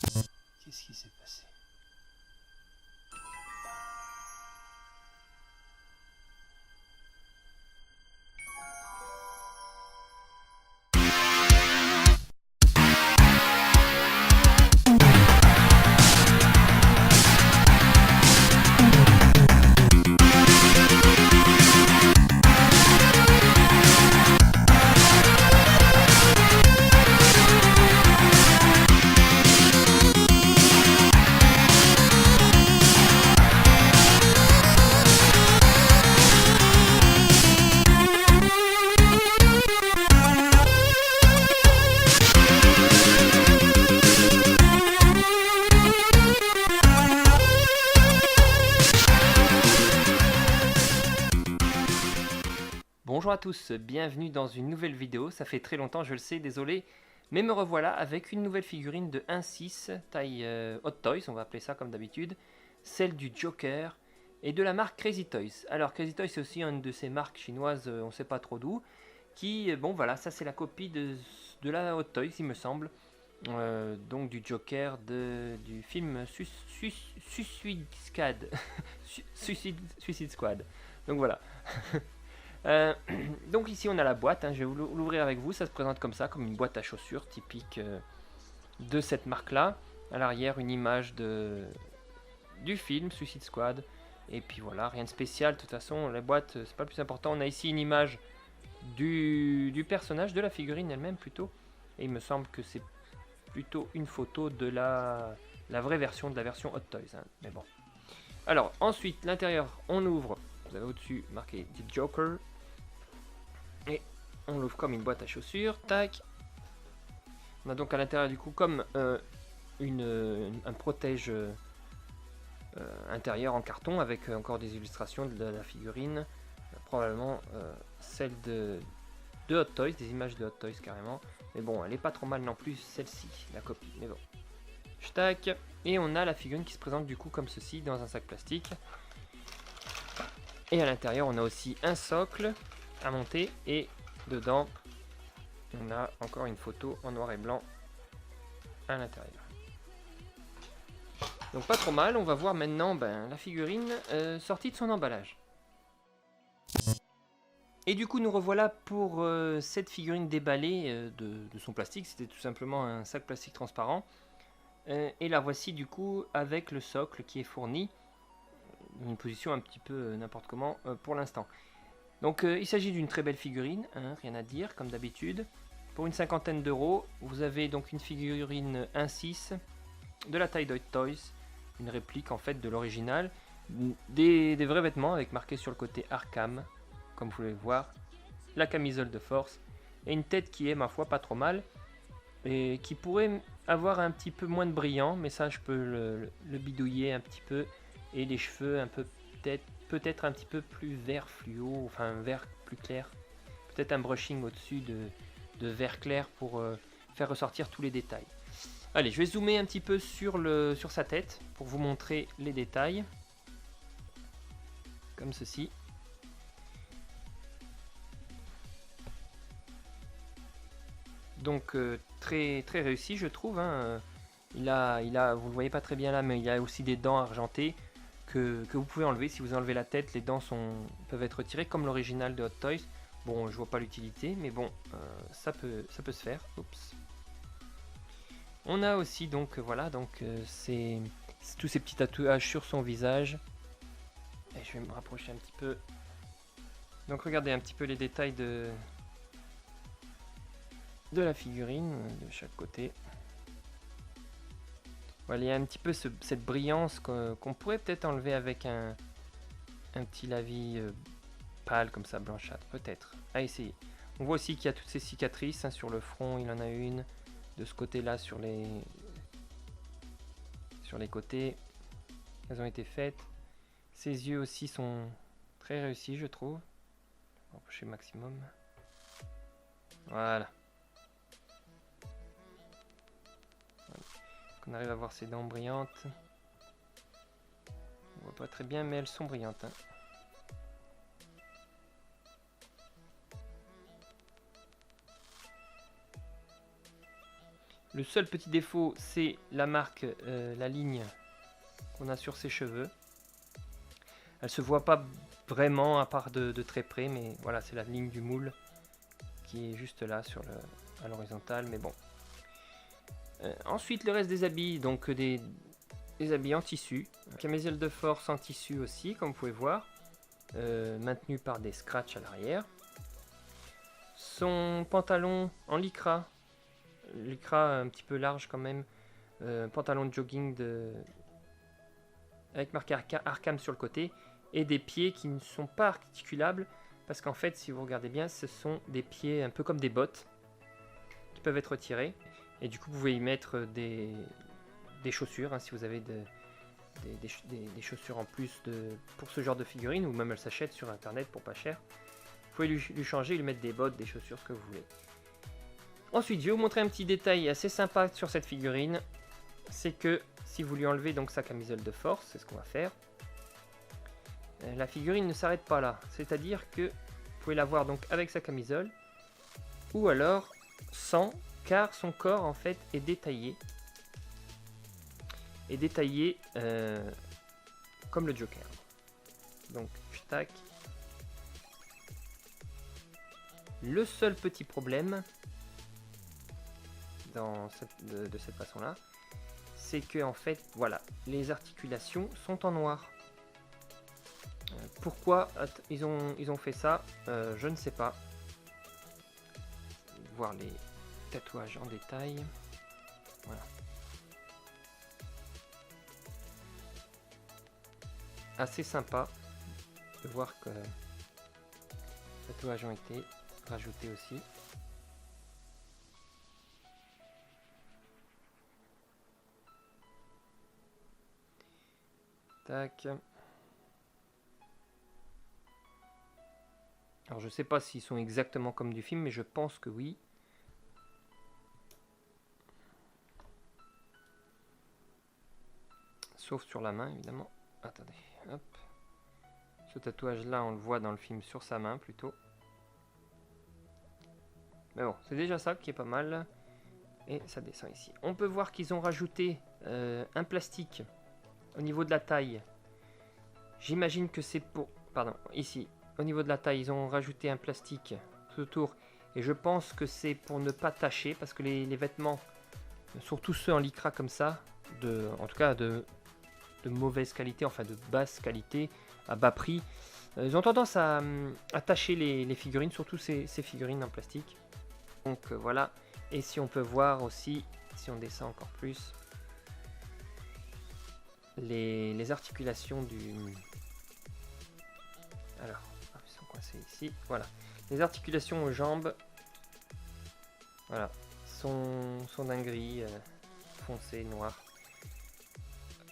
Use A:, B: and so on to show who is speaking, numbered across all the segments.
A: Qu'est-ce qui s'est passé? Bonjour à tous, bienvenue dans une nouvelle vidéo. Ça fait très longtemps, je le sais, désolé, mais me revoilà avec une nouvelle figurine de 1.6 taille Hot Toys, on va appeler ça comme d'habitude, celle du Joker et de la marque Crazy Toys. Alors Crazy Toys c'est aussi une de ces marques chinoises, on ne sait pas trop d'où, qui, bon voilà, ça c'est la copie de la Hot Toys il me semble, donc du Joker du film Suicide Squad. Suicide Squad. Donc voilà. Donc ici on a la boîte, hein, je vais l'ouvrir avec vous, ça se présente comme ça, comme une boîte à chaussures typique de cette marque là. À l'arrière une image du film Suicide Squad, et puis voilà, rien de spécial, de toute façon la boîte c'est pas le plus important. On a ici une image du personnage, de la figurine elle-même plutôt, et il me semble que c'est plutôt une photo de la vraie version, de la version Hot Toys, hein, mais bon. Alors ensuite l'intérieur on ouvre, vous avez au-dessus marqué The Joker, et on l'ouvre comme une boîte à chaussures, tac. On a donc à l'intérieur du coup comme un protège intérieur en carton avec encore des illustrations de la figurine, probablement celle de Hot Toys, des images de Hot Toys carrément, mais bon elle est pas trop mal non plus celle-ci, la copie, mais bon. Tac. Et on a la figurine qui se présente du coup comme ceci dans un sac plastique, et à l'intérieur on a aussi un socle à monter, et dedans on a encore une photo en noir et blanc à l'intérieur. Donc pas trop mal, on va voir maintenant la figurine sortie de son emballage. Et du coup nous revoilà pour cette figurine déballée de son plastique. C'était tout simplement un sac plastique transparent, et la voici du coup avec le socle qui est fourni dans une position un petit peu n'importe comment pour l'instant. Donc il s'agit d'une très belle figurine, hein, rien à dire, comme d'habitude. Pour une cinquantaine d'euros, vous avez donc une figurine 1.6 de la taille d'Hot Toys, une réplique en fait de l'original, des vrais vêtements avec marqué sur le côté Arkham, comme vous pouvez le voir, la camisole de force, et une tête qui est ma foi pas trop mal, et qui pourrait avoir un petit peu moins de brillant, mais ça je peux le bidouiller un petit peu, et les cheveux un peu peut-être un petit peu plus vert fluo, enfin un vert plus clair, peut-être un brushing au-dessus de vert clair pour faire ressortir tous les détails. Allez, je vais zoomer un petit peu sur sa tête pour vous montrer les détails, comme ceci. Donc très réussi je trouve, hein. Vous le voyez pas très bien là, mais il y a aussi des dents argentées que vous pouvez enlever. Si vous enlevez la tête, les dents peuvent être retirées comme l'original de Hot Toys. Bon, je vois pas l'utilité, mais bon, ça peut se faire. Oups. On a aussi donc voilà, donc c'est tous ces petits tatouages sur son visage. Et je vais me rapprocher un petit peu. Donc regardez un petit peu les détails de la figurine de chaque côté. Voilà, il y a un petit peu cette brillance qu'on pourrait peut-être enlever avec un petit lavis pâle comme ça, blanchâtre, peut-être. À essayer. On voit aussi qu'il y a toutes ces cicatrices, hein, sur le front, il en a une. De ce côté-là, sur les côtés, elles ont été faites. Ses yeux aussi sont très réussis, je trouve. On va approcher maximum. Voilà. On arrive à voir ses dents brillantes. On voit pas très bien, mais elles sont brillantes, hein. Le seul petit défaut, c'est la marque, la ligne qu'on a sur ses cheveux. Elle se voit pas vraiment à part de très près, mais voilà, c'est la ligne du moule qui est juste là à l'horizontale, mais bon. Ensuite, le reste des habits, donc des habits en tissu. Camisole de force en tissu aussi, comme vous pouvez voir, maintenu par des scratchs à l'arrière. Son pantalon en lycra un petit peu large quand même, pantalon de jogging avec marqué Arkham sur le côté, et des pieds qui ne sont pas articulables, parce qu'en fait, si vous regardez bien, ce sont des pieds un peu comme des bottes, qui peuvent être tirés, et du coup vous pouvez y mettre des chaussures, hein, si vous avez des chaussures en plus pour ce genre de figurine, ou même elles s'achètent sur internet pour pas cher. Vous pouvez lui changer, lui mettre des bottes, des chaussures, ce que vous voulez. Ensuite, je vais vous montrer un petit détail assez sympa sur cette figurine. C'est que si vous lui enlevez donc sa camisole de force, c'est ce qu'on va faire, la figurine ne s'arrête pas là. C'est-à-dire que vous pouvez la voir donc avec sa camisole, ou alors sans, car son corps en fait est détaillé. Et détaillé comme le Joker. Donc, tac. Le seul petit problème de cette façon-là, c'est que en fait, voilà, les articulations sont en noir. Pourquoi ils ont fait ça, je ne sais pas. Voir les tatouages en détail. Voilà. Assez sympa de voir que les tatouages ont été rajoutés aussi. Tac. Alors je sais pas s'ils sont exactement comme du film, mais je pense que oui. Sauf sur la main évidemment. Attendez, hop. Ce tatouage là on le voit dans le film sur sa main plutôt. Mais bon, c'est déjà ça qui est pas mal. Et ça descend ici. On peut voir qu'ils ont rajouté un plastique au niveau de la taille. J'imagine que c'est pour... Pardon, ici. Au niveau de la taille, ils ont rajouté un plastique tout autour. Et je pense que c'est pour ne pas tacher. Parce que les vêtements, surtout ceux en lycra comme ça, en tout cas de mauvaise qualité, enfin de basse qualité, à bas prix, ils ont tendance à tacher les figurines, surtout ces figurines en plastique. Donc voilà. Et si on peut voir aussi, si on descend encore plus, les articulations du... Alors, ils sont coincés ici. Voilà. Les articulations aux jambes, voilà, sont d'un gris foncé, noir.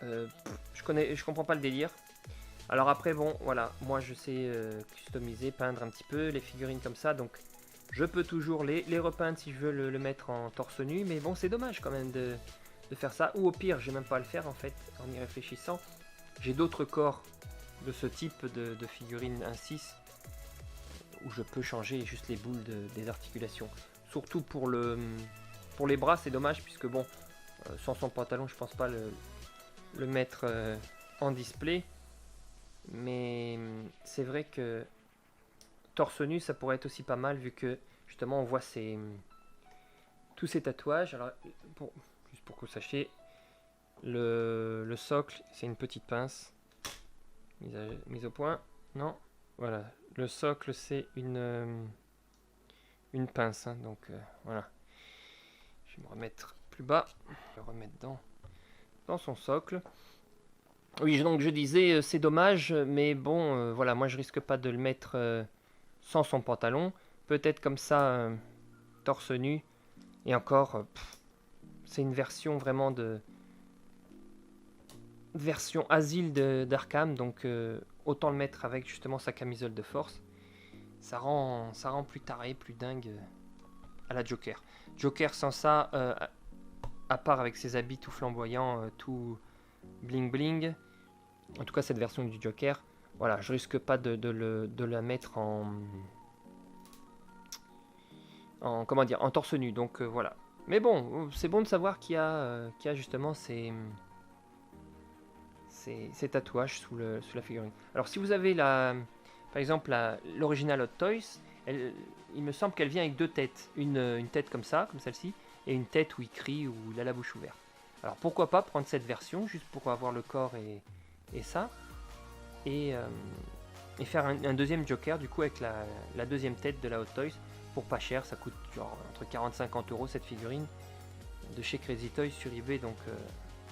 A: Je comprends pas le délire. Alors après, bon, voilà, moi je sais customiser, peindre un petit peu les figurines comme ça, donc je peux toujours les repeindre si je veux le mettre en torse nu, mais bon, c'est dommage quand même de faire ça. Ou au pire, j'ai même pas à le faire en fait, en y réfléchissant. J'ai d'autres corps de ce type de figurines 1/6 où je peux changer juste les boules des articulations. Surtout pour les bras, c'est dommage puisque bon, sans son pantalon, je pense pas le mettre en display. Mais c'est vrai que torse nu, ça pourrait être aussi pas mal vu que justement on voit tous ces tatouages. Alors, juste pour que vous sachiez, le socle, c'est une petite pince mise au point. Non, voilà. Le socle, c'est une pince. Hein, donc voilà. Je vais me remettre plus bas. Je vais le remettre dans son socle. Oui, donc je disais, c'est dommage, mais bon, voilà, moi je risque pas de le mettre sans son pantalon. Peut-être comme ça, torse nu. Et encore, c'est une version vraiment version asile d'Arkham, donc autant le mettre avec justement sa camisole de force. Ça rend plus taré, plus dingue à la Joker. Joker sans ça, à part avec ses habits tout flamboyants, tout bling bling. En tout cas, cette version du Joker, voilà, je risque pas de la mettre en comment dire, en torse nu. Donc voilà. Mais bon, c'est bon de savoir qu'il y a justement ces tatouages sous la figurine. Alors si vous avez par exemple l'original Hot Toys, il me semble qu'elle vient avec deux têtes. Une tête comme ça, comme celle-ci, et une tête où il crie, où il a la bouche ouverte. Alors pourquoi pas prendre cette version, juste pour avoir le corps et ça, et faire un deuxième Joker du coup avec la deuxième tête de la Hot Toys, pour pas cher, ça coûte genre entre 40 et 50 euros cette figurine, de chez Crazy Toys sur eBay, donc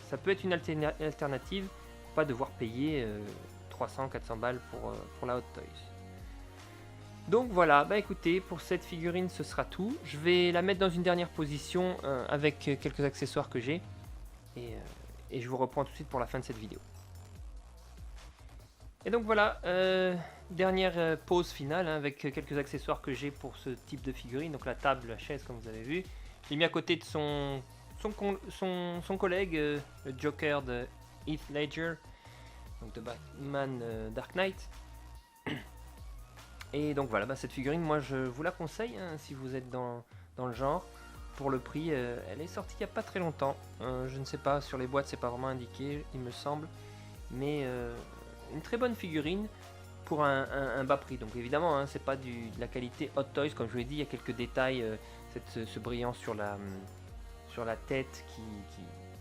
A: ça peut être une alternative, pas devoir payer 300-400 balles pour la Hot Toys. Donc voilà, bah écoutez, pour cette figurine ce sera tout. Je vais la mettre dans une dernière position avec quelques accessoires que j'ai, et je vous reprends tout de suite pour la fin de cette vidéo. Et donc voilà, dernière pause finale avec quelques accessoires que j'ai pour ce type de figurine. Donc la table, la chaise comme vous avez vu. Je l'ai mis à côté de son collègue, le Joker de Heath Ledger, donc de Batman Dark Knight. Et donc voilà, cette figurine, moi je vous la conseille si vous êtes dans le genre. Pour le prix, elle est sortie il n'y a pas très longtemps. Je ne sais pas, sur les boîtes c'est pas vraiment indiqué, il me semble. Mais une très bonne figurine pour un bas prix. Donc évidemment, c'est pas de la qualité Hot Toys, comme je vous l'ai dit, il y a quelques détails, ce brillant sur la tête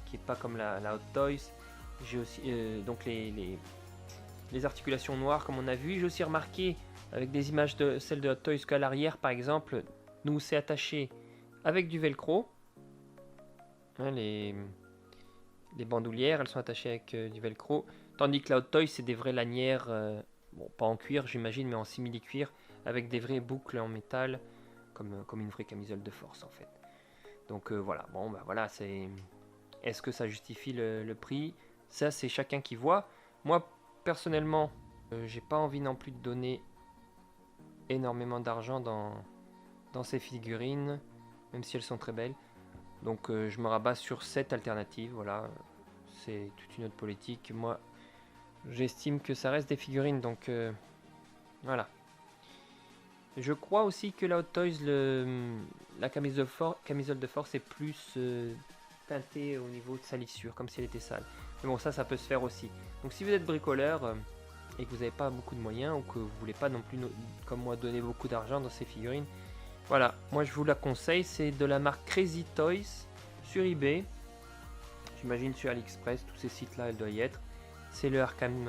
A: qui est pas comme la Hot Toys. J'ai aussi donc les articulations noires comme on a vu. J'ai aussi remarqué avec des images de celles de Hot Toys qu'à l'arrière par exemple, nous c'est attaché avec du velcro. Les bandoulières, elles sont attachées avec du velcro. Tandis que la Hot Toys, c'est des vraies lanières, bon, pas en cuir j'imagine, mais en simili-cuir, avec des vraies boucles en métal, comme une vraie camisole de force en fait. Donc voilà, bon bah voilà, est-ce que ça justifie le prix? Ça c'est chacun qui voit. Moi personnellement, j'ai pas envie non plus de donner énormément d'argent dans ces figurines, même si elles sont très belles. Donc je me rabats sur cette alternative, voilà, c'est toute une autre politique. Moi j'estime que ça reste des figurines, donc voilà. Je crois aussi que la Hot Toys, la camisole de force est plus teintée au niveau de salissure, comme si elle était sale. Mais bon, ça peut se faire aussi. Donc si vous êtes bricoleur et que vous n'avez pas beaucoup de moyens, ou que vous voulez pas non plus, comme moi, donner beaucoup d'argent dans ces figurines, voilà, moi je vous la conseille, c'est de la marque Crazy Toys sur eBay. J'imagine sur AliExpress, tous ces sites-là, elle doit y être. C'est le Arkham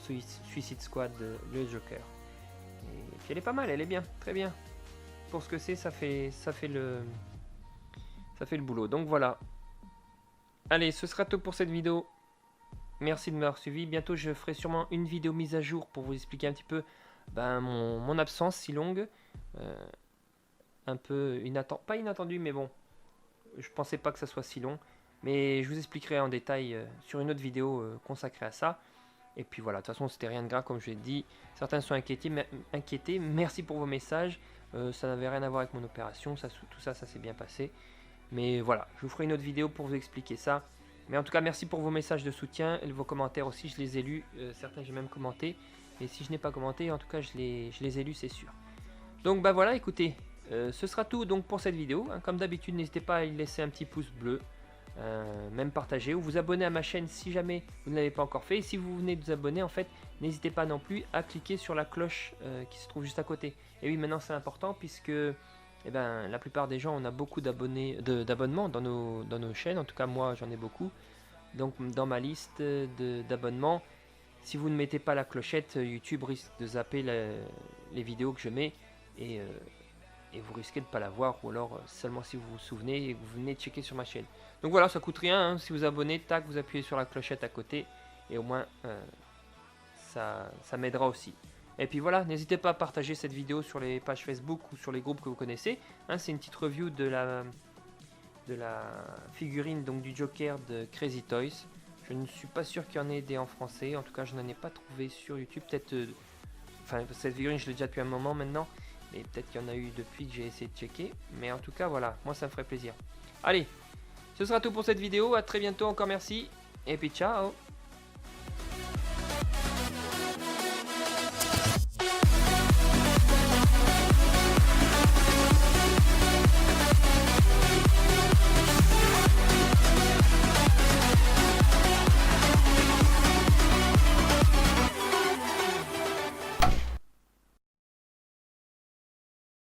A: Suicide Squad, le Joker. Et puis elle est pas mal, elle est bien, très bien. Pour ce que c'est, ça fait le boulot. Donc voilà. Allez, ce sera tout pour cette vidéo. Merci de m'avoir suivi. Bientôt, je ferai sûrement une vidéo mise à jour pour vous expliquer un petit peu mon absence si longue. Un peu pas inattendue, mais bon, je pensais pas que ça soit si long. Mais je vous expliquerai en détail sur une autre vidéo consacrée à ça. Et puis voilà, de toute façon, c'était rien de grave, comme je l'ai dit. Certains sont inquiétés. Merci pour vos messages. Ça n'avait rien à voir avec mon opération. Tout ça s'est bien passé. Mais voilà, je vous ferai une autre vidéo pour vous expliquer ça. Mais en tout cas, merci pour vos messages de soutien et vos commentaires aussi. Je les ai lus. Certains, j'ai même commenté. Et si je n'ai pas commenté, en tout cas, je les ai lus, c'est sûr. Donc bah voilà, écoutez, ce sera tout donc pour cette vidéo. Comme d'habitude, n'hésitez pas à y laisser un petit pouce bleu. Même partager ou vous abonner à ma chaîne si jamais vous ne l'avez pas encore fait. Et si vous venez de vous abonner, en fait, n'hésitez pas non plus à cliquer sur la cloche qui se trouve juste à côté. Et oui, maintenant c'est important puisque la plupart des gens, on a beaucoup d'abonnements dans nos chaînes. En tout cas, moi, j'en ai beaucoup. Donc, dans ma liste d'abonnements, si vous ne mettez pas la clochette, YouTube risque de zapper les vidéos que je mets et vous risquez de ne pas la voir, ou alors seulement si vous vous souvenez et que vous venez de checker sur ma chaîne. Donc voilà, ça coûte rien, si vous abonnez, tac, vous appuyez sur la clochette à côté, et au moins ça m'aidera aussi. Et puis voilà, n'hésitez pas à partager cette vidéo sur les pages Facebook ou sur les groupes que vous connaissez. C'est une petite review de la figurine donc du Joker de Crazy Toys. Je ne suis pas sûr qu'il y en ait des en français, en tout cas je n'en ai pas trouvé sur YouTube, peut-être... cette figurine je l'ai déjà depuis un moment maintenant, mais peut-être qu'il y en a eu depuis que j'ai essayé de checker. Mais en tout cas, voilà, moi ça me ferait plaisir. Allez, ce sera tout pour cette vidéo. À très bientôt, encore merci. Et puis ciao.